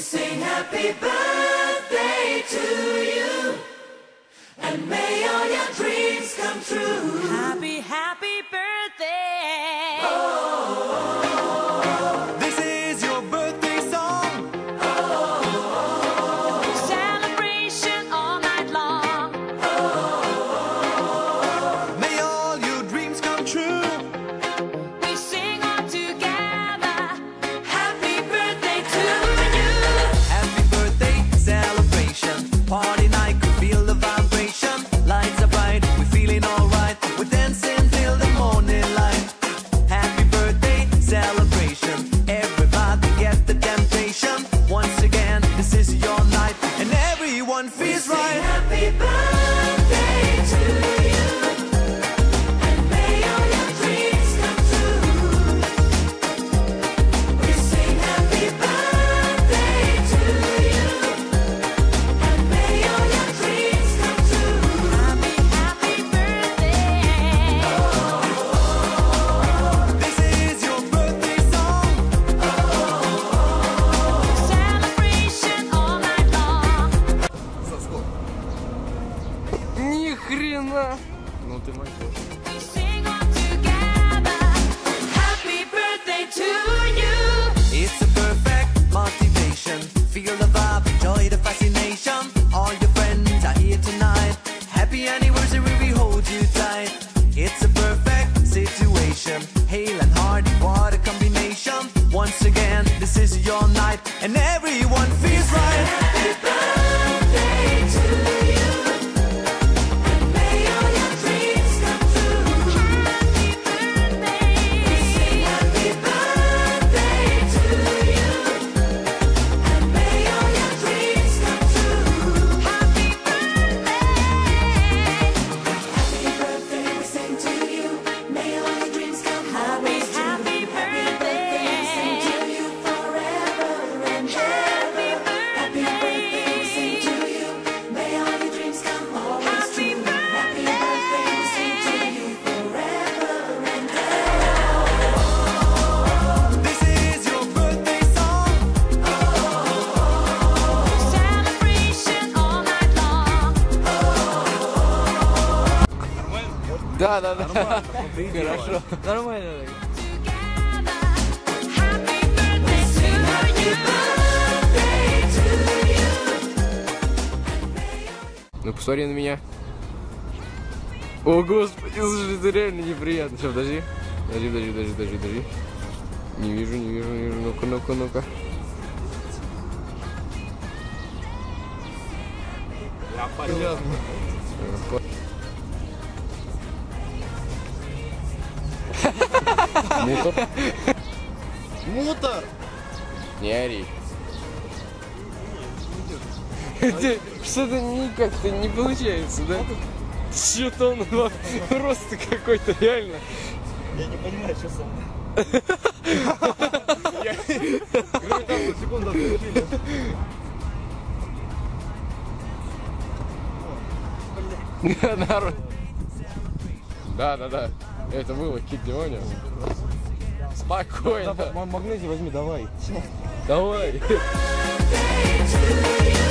sing happy birthday to you, and may all your dreams come true. Happy, happy birthday. Oh, this is your birthday song. Oh, celebration all night long. Oh, may all your dreams come true. We sing all together. happy birthday to you. Happy birthday celebration. Party night, could feel the vibration. Lights are bright, we're feeling alright. We're dancing till the morning light. Happy birthday celebration. Everybody get the temptation. Once again, this is your night, and everyone feels Sing right. happy birthday to you, and may all your dreams come true. We sing happy birthday to you, and may all your dreams come true. Happy, happy birthday. This is your birthday song. Celebration all night long. Ни хрена! Ну ты мать. We sing all together. Happy birthday to you. It's a perfect motivation. Feel the vibe, enjoy the fascination. All your friends are here tonight. Happy anniversary, we hold you tight. It's a perfect situation. Hale and Hardy, what a combination. Once again, this is your night, and everyone feels right. Happy birthday to you, and may all your dreams come true. Happy birthday. Sing happy birthday to you, and may all your dreams come true. Happy birthday. Happy birthday, we sing to you. May all your dreams come always true. Happy birthday. We sing to you forever and ever. Happy birthday, we sing to you. May all your dreams come always Happy true. Happy birthday. birthday, we sing to you forever and ever. This is your birthday song. Celebration all night long. Да. Хорошо. Нормально. Together. Happy birthday to you. Birthday to you. Ну посмотри на меня. О, господи, слушай, это реально неприятно. Сейчас, подожди. Подожди. Не вижу. Ну-ка. Понятно. Мутор? Мутор! Не ори. Что-то как-то не получается, да? Что-то он просто какой-то, реально. Я не понимаю, что со мной. Гравитацию секунду отключили. Народ. Да. Это было Кидионе. Спокойно. Магнезий возьми, давай. Давай. Birthday to you.